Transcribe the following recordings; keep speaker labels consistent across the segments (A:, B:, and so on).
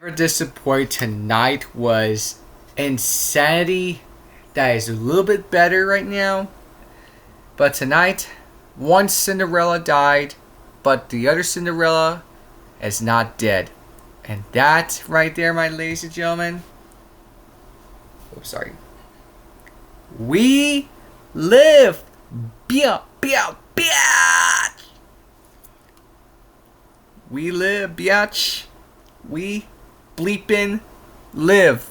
A: Never disappoint tonight was insanity. That is a little bit better right now. But tonight, one Cinderella died, but the other Cinderella is not dead. And that right there, my ladies and gentlemen. Oh, sorry. We live. Biatch. We live, biatch. We bleepin' live.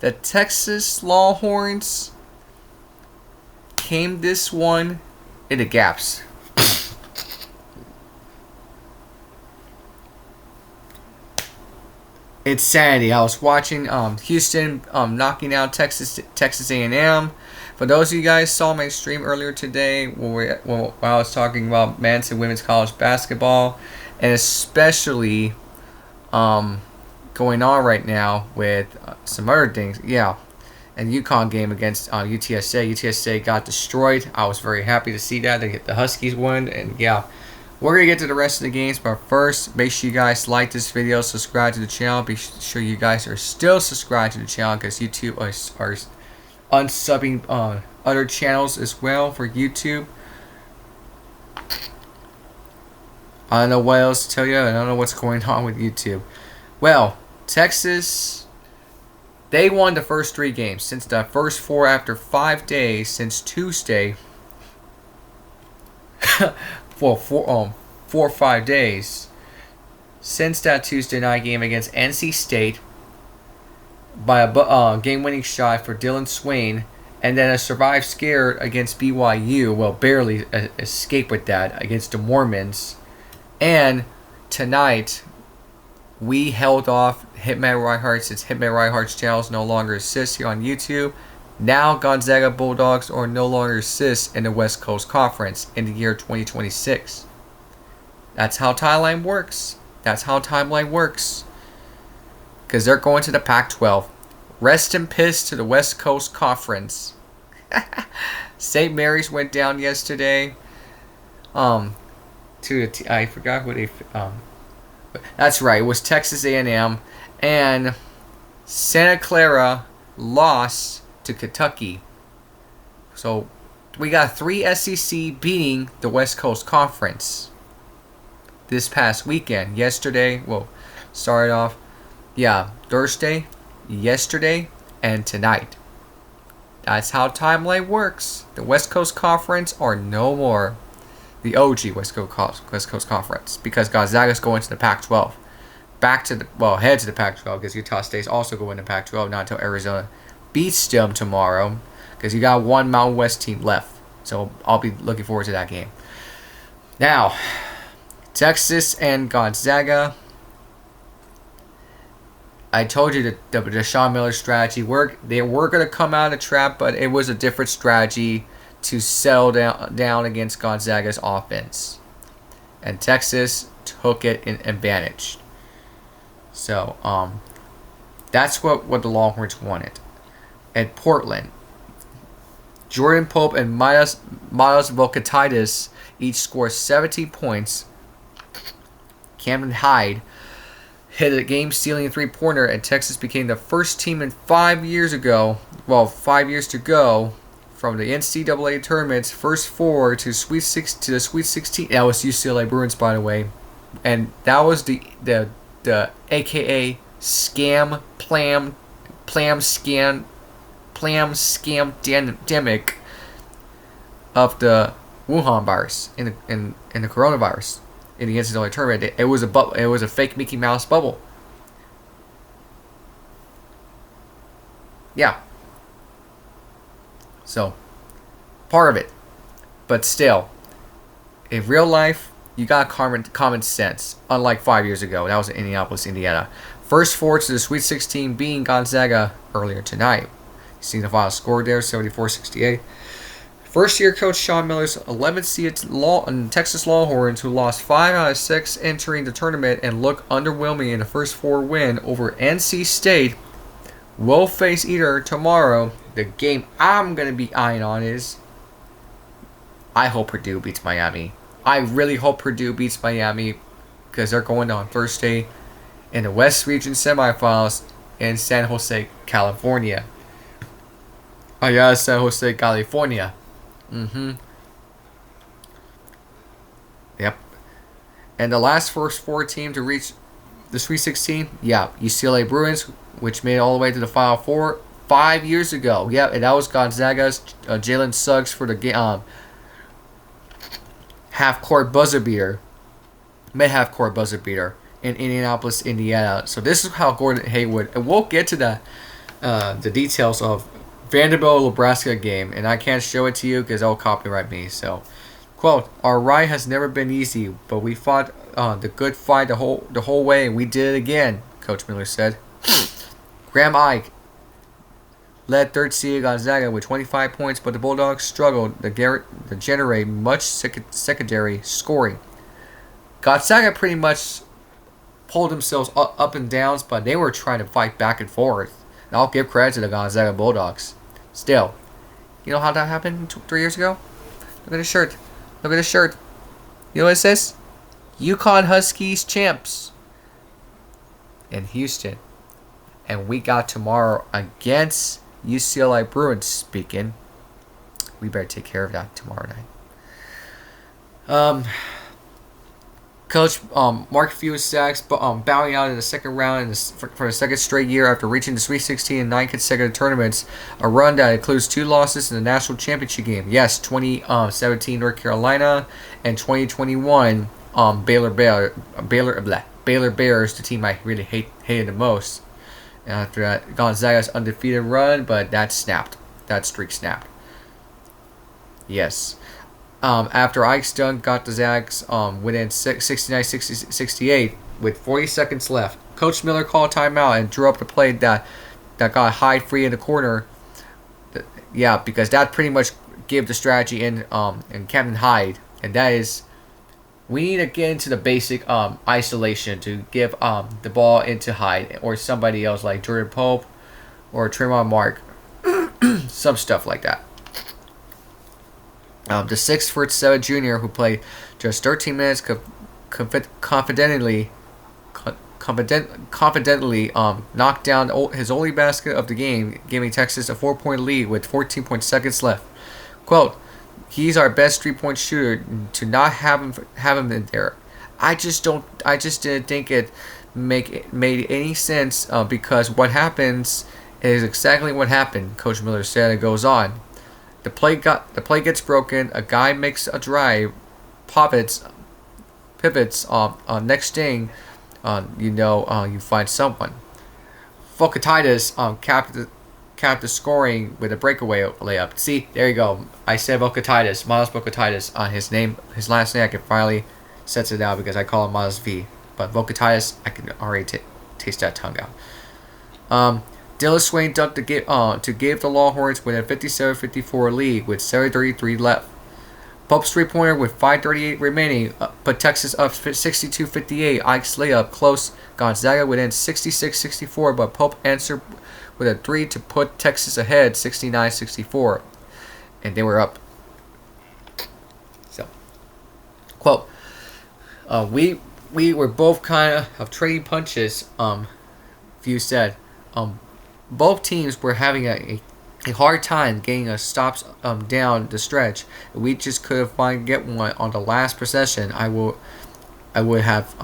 A: The Texas Longhorns came this one in the gaps. Insanity. I was watching Houston knocking out Texas A&M. For those of you guys saw my stream earlier today when I was talking about men's and women's college basketball, and especially going on right now with some other things. Yeah, and UConn game against UTSA. UTSA got destroyed. I was very happy to see that. The Huskies won, and yeah. We're going to get to the rest of the games, but first, make sure you guys like this video, subscribe to the channel. Be sure you guys are still subscribed to the channel because YouTube are unsubbing other channels as well for YouTube. I don't know what else to tell you. I don't know what's going on with YouTube. Well, Texas, they won the first 3 games. Since the first 4 after 5 days, since Tuesday. Well, 4 or 5 days since that Tuesday night game against NC State by a game-winning shot for Dylan Swain, and then a survive scare against BYU. Well, barely escaped with that against the Mormons. And tonight, we held off Hitman Reinhardt since Hitman Reinhardt's channels no longer exists here on YouTube. Now, Gonzaga Bulldogs are no longer exist in the West Coast Conference in the year 2026. That's how timeline works. That's how timeline works. Because they're going to the Pac-12. Rest in peace to the West Coast Conference. St. Mary's went down yesterday. I forgot who they. That's right. It was Texas A&M, and Santa Clara lost to Kentucky. So we got 3 SEC beating the West Coast Conference this past weekend. Yesterday, well, started off, Thursday, yesterday, and tonight. That's how timeline works. The West Coast Conference are no more the OG West Coast Conference because Gonzaga's going to the Pac-12. Head to the Pac-12 because Utah State's also going to Pac-12 not until Arizona beats them tomorrow, because you got one Mountain West team left. So I'll be looking forward to that game. Now, Texas and Gonzaga. I told you that the Sean Miller strategy worked. They were going to come out of the trap, but it was a different strategy to settle down against Gonzaga's offense. And Texas took it in advantage. So, that's what the Longhorns wanted. At Portland, Jordan Pope and Matas Vokietaitis each scored 17 points. Camden Heide hit a game-stealing 3-pointer, and Texas became the first team in 5 years to go from the NCAA tournament's first 4 to the Sweet 16. That was UCLA Bruins, by the way, and that was the AKA scam scamdemic of the Wuhan virus in the coronavirus in the NCAA tournament. It was a fake Mickey Mouse bubble. Yeah. So, part of it. But still, in real life, you got common sense. Unlike 5 years ago, that was in Indianapolis, Indiana. First 4 to the Sweet 16 beating Gonzaga earlier tonight. Seeing the final score there, 74-68. First-year coach Sean Miller's 11th-seeded Texas Longhorns, who lost 5 out of 6 entering the tournament and look underwhelming in the first 4 win over NC State, will face either tomorrow. The game I'm going to be eyeing on is, I hope Purdue beats Miami. I really hope Purdue beats Miami because they're going on Thursday in the West Region semifinals in San Jose, California. Oh yeah, San Jose, California. Yep. And the last first four team to reach the Sweet 16, yeah, UCLA Bruins, which made it all the way to the Final Four 5 years ago. Yep, and that was Gonzaga's Jalen Suggs for the half-court buzzer beater, mid-half-court buzzer beater in Indianapolis, Indiana. So this is how Gordon Hayward, and we'll get to the details of Vanderbilt-Nebraska game, and I can't show it to you because they'll copyright me. So, quote, "Our ride has never been easy, but we fought the good fight the whole way, and we did it again," Coach Miller said. Graham Ike led third seed Gonzaga with 25 points, but the Bulldogs struggled to generate much secondary scoring. Gonzaga pretty much pulled themselves up and downs, but they were trying to fight back and forth. And I'll give credit to the Gonzaga Bulldogs. Still, you know how that happened 3 years ago? Look at the shirt. Look at the shirt. You know what it says? UConn Huskies champs in Houston. And we got tomorrow against UCLA Bruins. Speaking, we better take care of that tomorrow night. Coach Mark Fusak's bowing out in the second round for the second straight year after reaching the Sweet 16 in 9 consecutive tournaments, a run that includes 2 losses in the national championship game. Yes, 2017 North Carolina and 2021 Baylor Bears, the team I really hated the most. After that, Gonzaga's undefeated run, but that streak snapped. Yes. After Ike Stun got the Zags within 69-68 with 40 seconds left, Coach Miller called timeout and drew up the play that got Hyde free in the corner. Yeah, because that pretty much gave the strategy in Camden Heide, and that is we need to get into the basic isolation to give the ball into Hyde or somebody else like Jordan Pope or Tremont Mark, some stuff like that. The 6'7" junior who played just 13 minutes confidently knocked down his only basket of the game, giving Texas a 4-point lead with 14 seconds left. Quote, "He's our best 3-point shooter. To not have him in there, I just didn't think it made any sense because what happens is exactly what happened," Coach Miller said. It goes on. The play gets broken. A guy makes a drive, pivots. Next thing, you find someone. Vokietaitis capped the scoring with a breakaway layup. See, there you go. I said Vokietaitis, Matas Vokietaitis. His last name, I can finally set it out because I call him Matas V. But Vokietaitis, I can already taste that tongue out. Dylan Swain dunked to give the Longhorns with a 57-54 lead with 7:33 left. Pope's three-pointer with 5:38 remaining put Texas up 62-58. Ike's layup close. Gonzaga within 66-64, but Pope answered with a 3 to put Texas ahead 69-64. And they were up. So, quote, we were both kind of trading punches, Few said. Both teams were having a hard time getting a stops down the stretch. We just couldn't get one on the last possession. I would have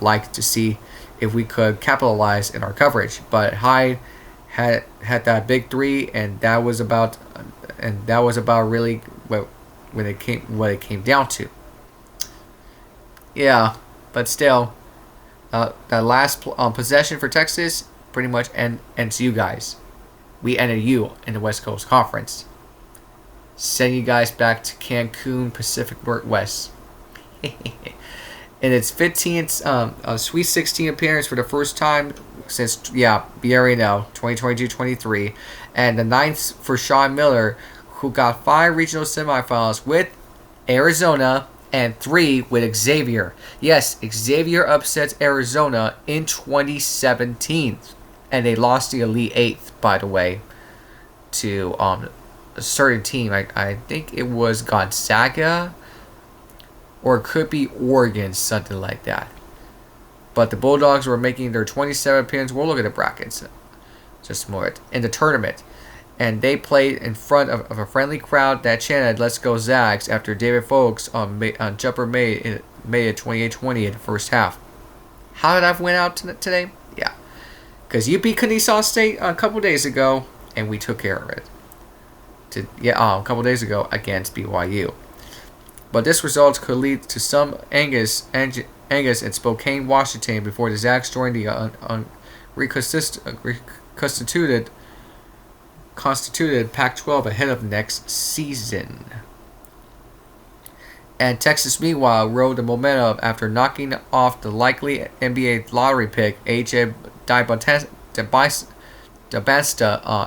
A: liked to see if we could capitalize in our coverage. But Hyde had that big 3, and that was about really what it came down to. Yeah, but still. That last possession for Texas pretty much ends you guys. We ended you in the West Coast Conference. Send you guys back to Cancun, Pacific Northwest. In its 15th Sweet 16 appearance for the first time since, we already know, 2022-23. And the 9th for Sean Miller, who got 5 regional semifinals with Arizona, and 3 with Xavier. Yes, Xavier upsets Arizona in 2017. And they lost the Elite 8th, by the way, to a certain team. I think it was Gonzaga, or it could be Oregon, something like that. But the Bulldogs were making their 27th appearance. We'll look at the brackets just more in the tournament. And they played in front of a friendly crowd that chanted, "Let's go Zags," after David Folks on jumper made it 28-20 in the first half. How did I win out today? Yeah. Because you beat Kennesaw State a couple days ago, and we took care of it. A couple days ago against BYU. But this result could lead to some Angus in Spokane, Washington, before the Zags joined the reconstituted Pac-12 ahead of next season. And Texas, meanwhile, rode the momentum after knocking off the likely NBA lottery pick AJ DeBasta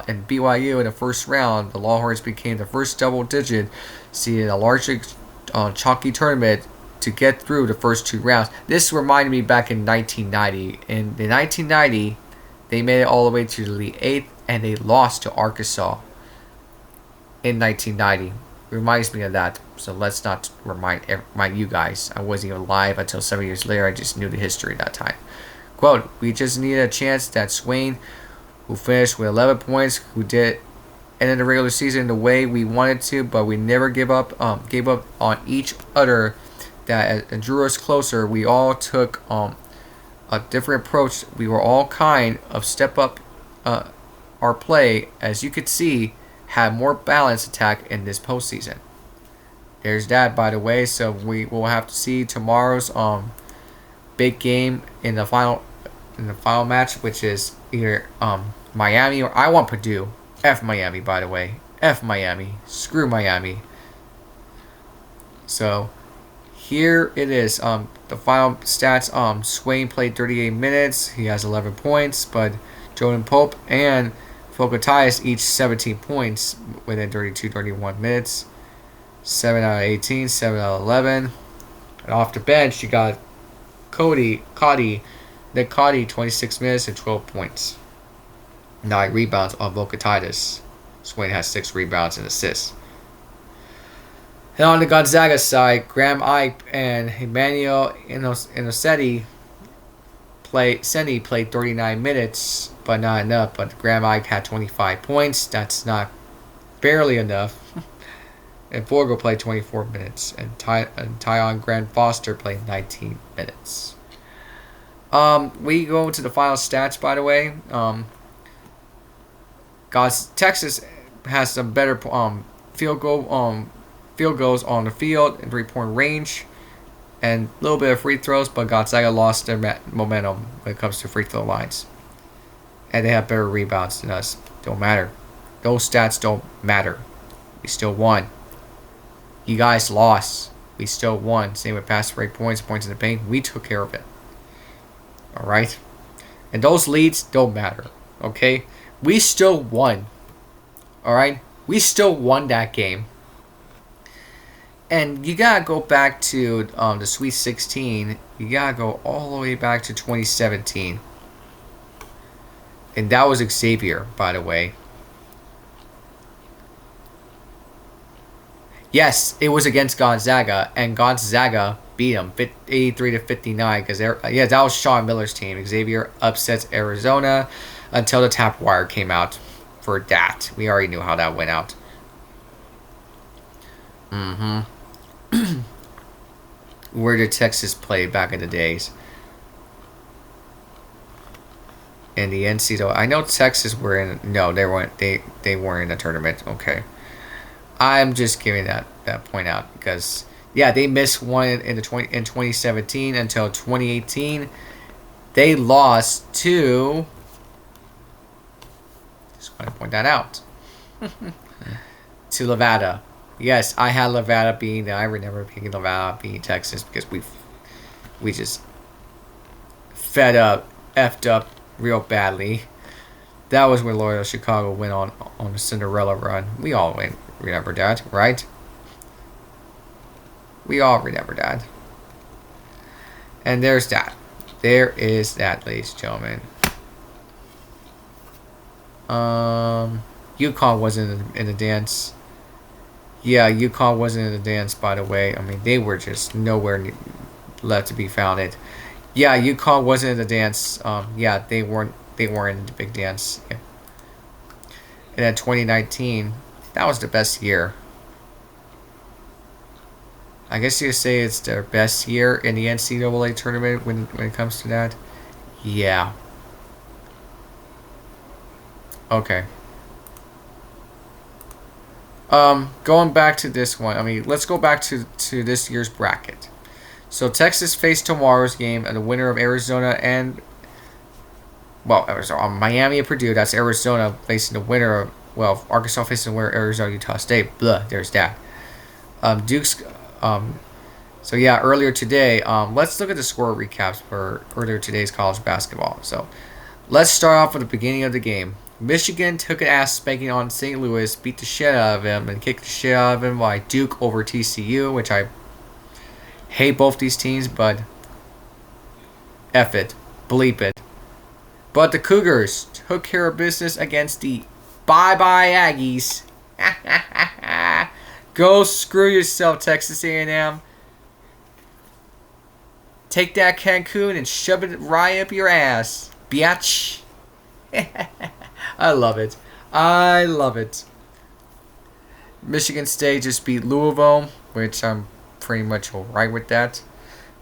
A: and BYU in the first round. The Longhorns became the first double-digit seed in a largely chalky tournament to get through the first 2 rounds. This reminded me back in 1990. In 1990, they made it all the way to the Elite 8, and they lost to Arkansas in 1990. Reminds me of that. So let's not remind you guys. I wasn't even alive until 7 years later. I just knew the history at that time. Quote, "We just needed a chance that Swain, who finished with 11 points, who did end the regular season the way we wanted to, but we never gave up on each other. That drew us closer. We all took a different approach. We were all kind of step up our play, as you could see, had more balanced attack in this postseason." There's that, by the way. So we will have to see tomorrow's big game in the final match, which is either Miami or I want Purdue. F Miami, by the way. F Miami. Screw Miami. So here it is. The final stats. Swain played 38 minutes. He has 11 points, but Jordan Pope and Vokietaitis each 17 points within 32-31 minutes. 7 out of 18, 7 out of 11. And off the bench, you got Nick Cotty, 26 minutes and 12 points. 9 rebounds on Vokietaitis. Swain has 6 rebounds and assists. And on the Gonzaga side, Graham Ike and Emmanuel Inocetti played 39 minutes, but not enough. But Graham Ike had 25 points. That's not barely enough. And Forgo played 24 minutes. And Tyon Grant Foster played 19 minutes. We go to the final stats, by the way. Texas has some better field goals on the field and 3-point range, and a little bit of free throws, but Gonzaga lost their momentum when it comes to free throw lines. And they have better rebounds than us. Don't matter. Those stats don't matter. We still won. You guys lost. We still won. Same with pass break points in the paint. We took care of it. Alright? And those leads don't matter. Okay? We still won. Alright? We still won that game. And you gotta go back to the Sweet 16. You gotta go all the way back to 2017. And that was Xavier, by the way. Yes, it was against Gonzaga, and Gonzaga beat them 83-59. Because that was Sean Miller's team. Xavier upsets Arizona until the tap wire came out for that. We already knew how that went out. Where did Texas play back in the days? In the NCAA, I know Texas were in. No, they weren't. They weren't in the tournament. Okay, I'm just giving that point out because they missed one in 2017 until 2018. They lost to. Just want to point that out. To Nevada. Yes, I had Nevada beating. I remember picking Nevada beating Texas because we just effed up real badly. That was when Loyola Chicago went on a Cinderella run. We all remember that, right? We all remember that. And there's that. There is that, ladies and gentlemen. UConn wasn't in the dance. Yeah, UConn wasn't in the dance, by the way. I mean, they were just nowhere left to be found. Yeah, UConn wasn't in the dance. Yeah, they weren't. They weren't in the big dance. Yeah. And then 2019, that was the best year. I guess you could say it's their best year in the NCAA tournament when it comes to that. Yeah. Okay. Going back to this one. I mean, let's go back to this year's bracket. So Texas faced tomorrow's game, and the winner of Arizona and Miami and Purdue. That's Arizona facing the winner of Arkansas facing the winner of Arizona Utah State. Blah. There's that. Duke's. So yeah, earlier today. Let's look at the score recaps for earlier today's college basketball. So let's start off with the beginning of the game. Michigan took an ass spanking on St. Louis, beat the shit out of him, and kicked the shit out of him by Duke over TCU, which I hate both these teams, but F it. Bleep it. But the Cougars took care of business against the bye-bye Aggies. Go screw yourself, Texas A&M. Take that Cancun and shove it right up your ass, biatch. I love it. I love it. Michigan State just beat Louisville, which I'm pretty much alright with that.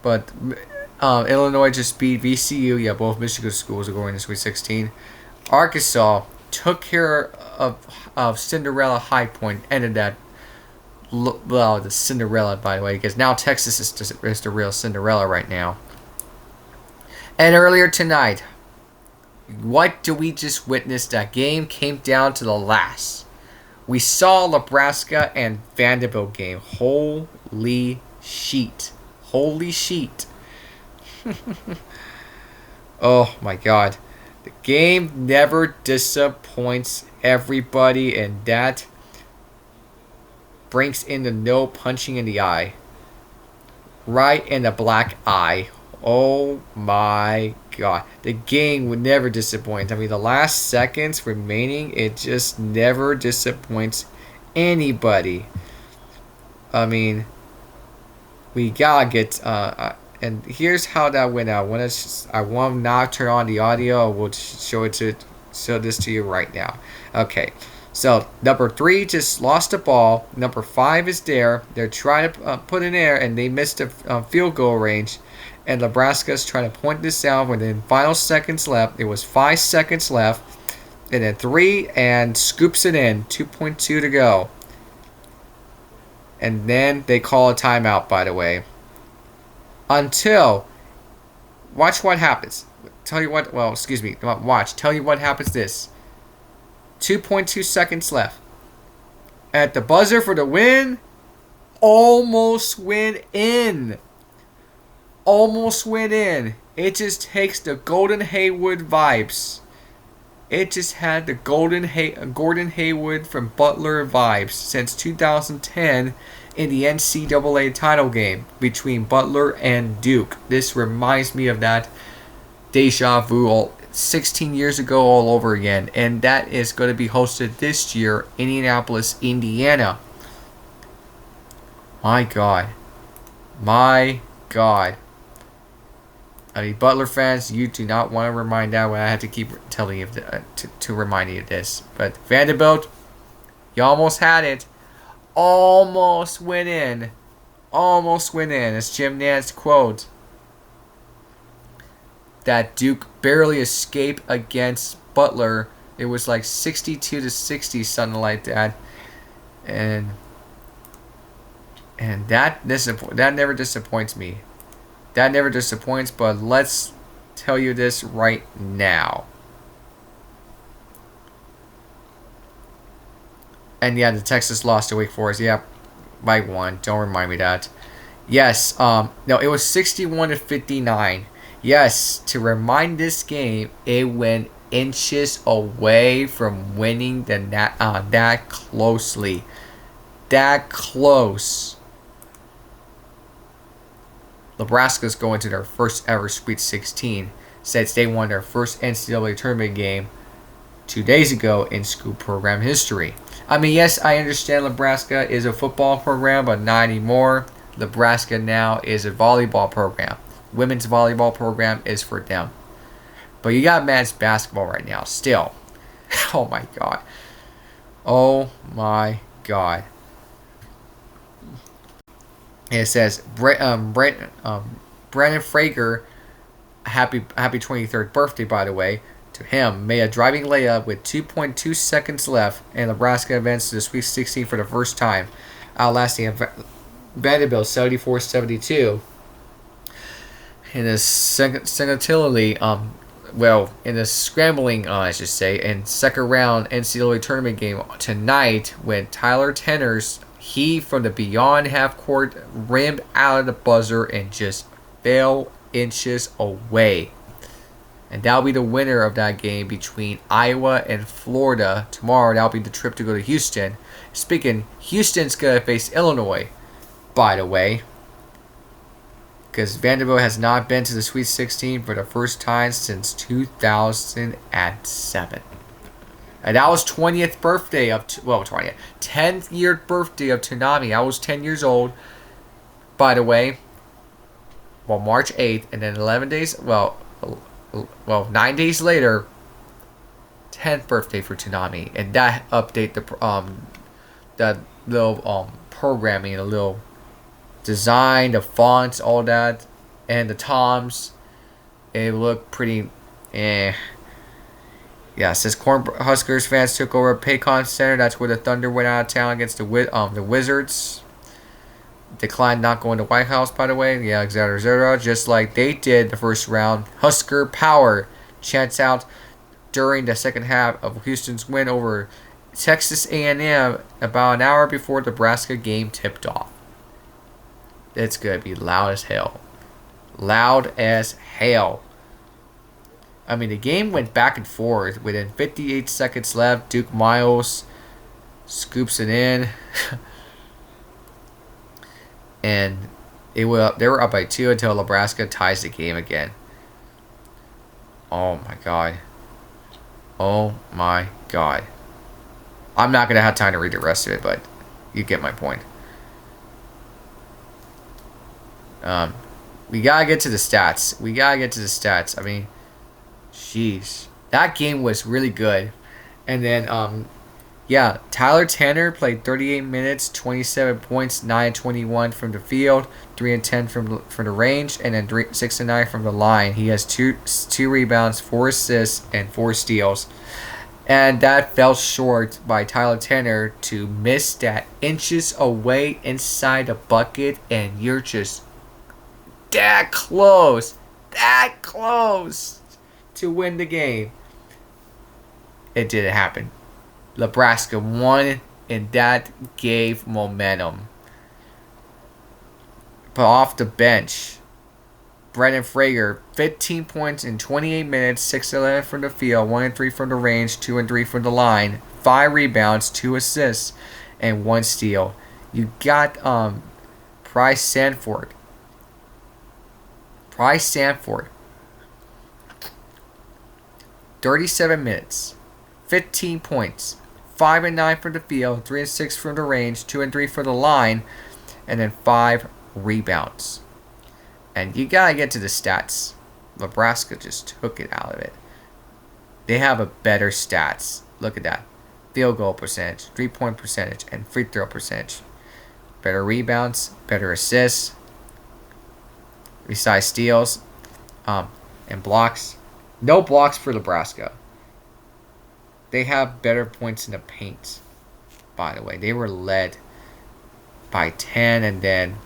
A: But Illinois just beat VCU. Yeah, both Michigan schools are going to Sweet 16. Arkansas took care of Cinderella High Point. Ended that. Well, the Cinderella, by the way, because now Texas is the real Cinderella right now. And earlier tonight, what do we just witness? That game came down to the last. We saw Nebraska and Vanderbilt game. Holy sheet. Holy sheet. Oh my god. The game never disappoints everybody, and that brings in the no punching in the eye. Right in the black eye. Oh my god. The game would never disappoint. I mean, the last seconds remaining, it just never disappoints anybody. I mean, we gotta get... and here's how that went out. I want to now turn on the audio. We'll show this to you right now. Okay. So, number 3 just lost the ball. Number 5 is there. They're trying to put in there, and they missed the field goal range. And Nebraska's trying to point this out within final seconds left. It was 5 seconds left. And then 3, and scoops it in. 2.2 to go. And then they call a timeout, by the way. Until, watch what happens. Tell you what happens this. 2.2 seconds left. At the buzzer for the win. Almost went in. Almost went in. It just takes the Golden Haywood vibes. It just had the Gordon Haywood from Butler vibes since 2010 in the NCAA title game between Butler and Duke. This reminds me of that deja vu 16 years ago all over again. And that is going to be hosted this year in Indianapolis, Indiana. My God. My God. I mean, Butler fans, you do not want to remind that when I have to keep telling you to remind you of this. But Vanderbilt, you almost had it. Almost went in. Almost went in. As Jim Nantz quote, that Duke barely escaped against Butler. It was like 62 to 60, something like that. And that never disappoints me. That never disappoints, but let's tell you this right now. And yeah, the Texas lost to Wake Forest. Yeah, by 1. Don't remind me that. Yes, no, it was 61 to 59. Yes, to remind this game, it went inches away from winning that closely. That close. Nebraska's going to their first ever Sweet 16 since they won their first NCAA tournament game 2 days ago in school program history. I mean, yes, I understand Nebraska is a football program, but not anymore. Nebraska now is a volleyball program. women's volleyball program is for them. But you got men's basketball right now still. Oh my god. Oh my god. And it says Brendan Frager, happy 23rd birthday, by the way, to him, made a driving layup with 2.2 seconds left, and Nebraska advanced to the Sweet 16 for the first time, outlasting Vanderbilt 74-72. In a in a scrambling, I should say, in second round NCAA tournament game tonight, when Tyler Tanner's heave from the beyond half court rimmed out of the buzzer and just fell inches away. And that'll be the winner of that game between Iowa and Florida tomorrow. That'll be the trip to go to Houston. Speaking, Houston's going to face Illinois, by the way, because Vanderbilt has not been to the Sweet 16 for the first time since 2007. And that was 10th year birthday of Tourney. I was 10 years old, by the way. Well, March 8th, and then 9 days later, 10th birthday for Tourney, and that update the little programming, the little design, the fonts, all that, and the toms. It looked pretty Yeah, it says Cornhuskers fans took over Paycon Center. That's where the Thunder went out of town against the Wizards. Declined not going to White House, by the way. Yeah, etc. Just like they did the first round. Husker power chants out during the second half of Houston's win over Texas A&M about an hour before the Nebraska game tipped off. It's going to be loud as hell. Loud as hell. I mean, the game went back and forth. Within 58 seconds left, Duke Miles scoops it in. And they were up by 2 until Nebraska ties the game again. Oh my god. Oh my god. I'm not going to have time to read the rest of it, but you get my point. We got to get to the stats. I mean, jeez. That game was really good. And then, Tyler Tanner played 38 minutes, 27 points, 9-21 from the field, 3-10 from the range, and then 6-9 from the line. He has two rebounds, 4 assists, and 4 steals. And that fell short by Tyler Tanner to miss that inches away inside the bucket, and you're just that close to win the game. It didn't happen. Nebraska won, and that gave momentum. But off the bench, Brendan Frager, 15 points in 28 minutes, 6-11 from the field, 1-3 from the range, 2-3 from the line, 5 rebounds, 2 assists, and 1 steal. You got Bryce Sanford. 37 minutes, 15 points, 5-9 from the field, 3-6 from the range, 2-3 from the line, and then 5 rebounds. And you gotta get to the stats. Nebraska just took it out of it. They have a better stats. Look at that. Field goal percentage, 3-point percentage, and free throw percentage. Better rebounds, better assists, besides steals, and blocks. No blocks for Nebraska. They have better points in the paint, by the way. They were led by 10, and then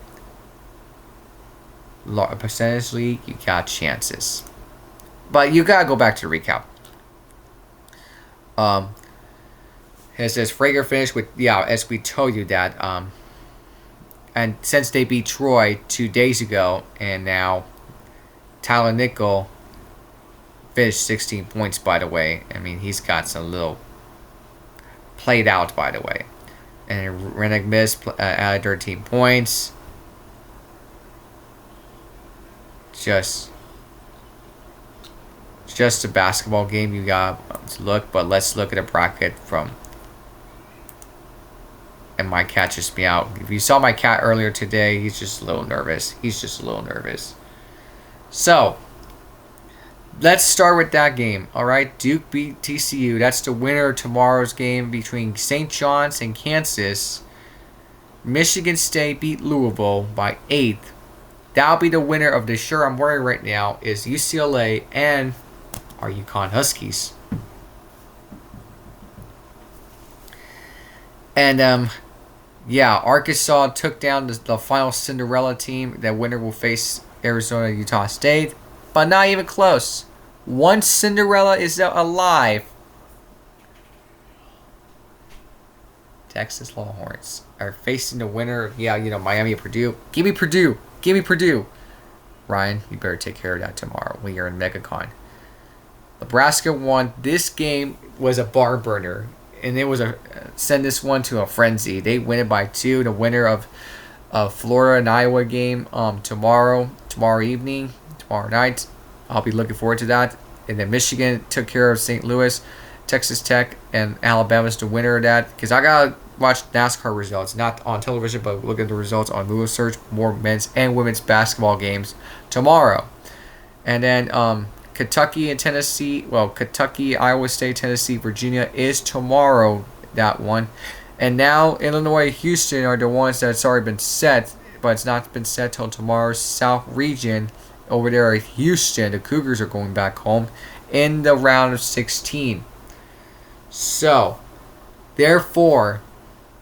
A: percentage league, you got chances. But you gotta go back to the recap. It says Frager finished with, as we told you that, and since they beat Troy 2 days ago, and now Tyler Nickel finished 16 points, by the way. I mean, he's got some little played out, by the way. And Rennick missed, added 13 points. Just a basketball game you got to look, but let's look at a bracket from. And my cat just meowed. If you saw my cat earlier today, he's just a little nervous. So, let's start with that game. All right, Duke beat TCU. That's the winner of tomorrow's game between St. John's and Kansas. Michigan State beat Louisville by 8. That'll be the winner of the shirt I'm wearing right now is UCLA and our UConn Huskies. And yeah, Arkansas took down the final Cinderella team. That winner will face Arizona, Utah State, but not even close. One Cinderella is alive. Texas Longhorns are facing the winner of, Miami and Purdue. Give me Purdue. Give me Purdue. Ryan, you better take care of that tomorrow when you're in MegaCon. Nebraska won. This game was a barn burner. And it was send this one to a frenzy. They win it by 2. The winner of Florida and Iowa game tomorrow evening, tomorrow night. I'll be looking forward to that. And then Michigan took care of St. Louis. Texas Tech and Alabama's the winner of that. Because I got to watch NASCAR results. Not on television, but look at the results on Google search. More men's and women's basketball games tomorrow. And then Kentucky and Tennessee. Well, Kentucky, Iowa State, Tennessee, Virginia is tomorrow, that one. And now Illinois, Houston are the ones that's already been set. But it's not been set till tomorrow's South region. Over there at Houston, the Cougars are going back home in the round of 16. So, therefore,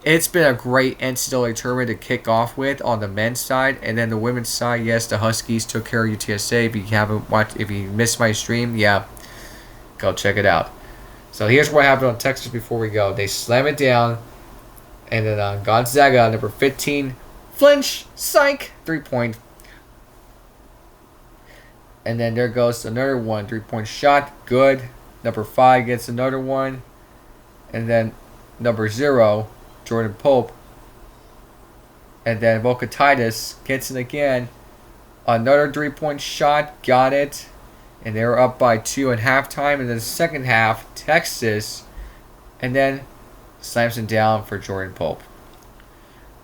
A: it's been a great NCAA tournament to kick off with on the men's side. And then the women's side, yes, the Huskies took care of UTSA. If you missed my stream, yeah, go check it out. So here's what happened on Texas before we go. They slam it down. And then Gonzaga, number 15, flinch, psych, 3-point. And then there goes another one, 3-point shot, good. Number 5 gets another one. And then number 0, Jordan Pope. And then Vokietaitis gets it again. Another 3-point shot, got it. And they were up by 2 at halftime. And then the second half, Texas. And then slams it down for Jordan Pope.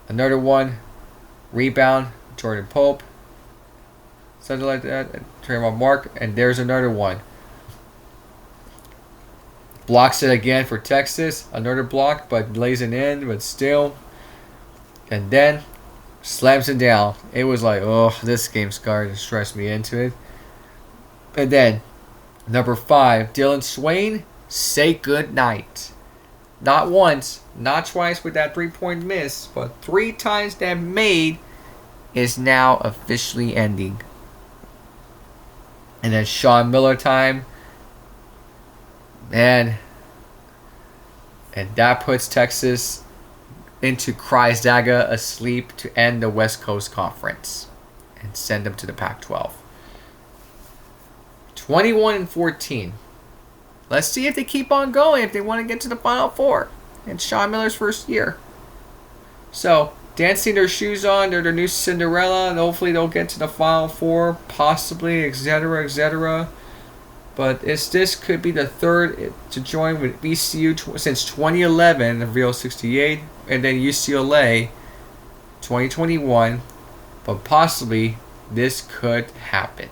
A: Another one, rebound, Jordan Pope. Something like that. Turn on mark. And there's another one. Blocks it again for Texas. Another block, but lays it in, but still. And then slams it down. It was like, oh, this game's starting to stress me into it. And then, number 5, Dylan Swain, say good night. Not once, not twice with that 3-point miss, but 3 times that made is now officially ending. And then Sean Miller time. And that puts Texas into Gonzaga asleep to end the West Coast Conference and send them to the Pac-12. 21-14. Let's see if they keep on going, if they want to get to the Final Four. It's Sean Miller's first year. So, dancing their shoes on, they're their new Cinderella, and hopefully they'll get to the Final Four, possibly, etc., etc. But this could be the third to join with VCU since 2011, the Real 68, and then UCLA 2021. But possibly this could happen.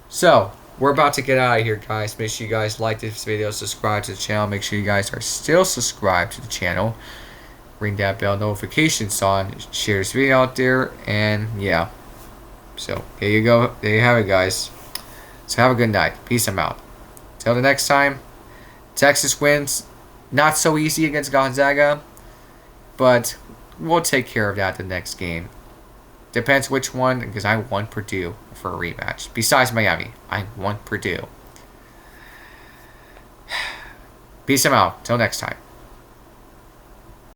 A: So, we're about to get out of here, guys. Make sure you guys like this video, subscribe to the channel. Make sure you guys are still subscribed to the channel. Ring that bell notifications on. Share this video out there. And yeah. So, there you go. There you have it, guys. So have a good night. Peace. I'm out. Till the next time. Texas wins. Not so easy against Gonzaga. But we'll take care of that the next game. Depends which one, because I want Purdue for a rematch. Besides Miami, I want Purdue. Peace. I'm out. Till next time.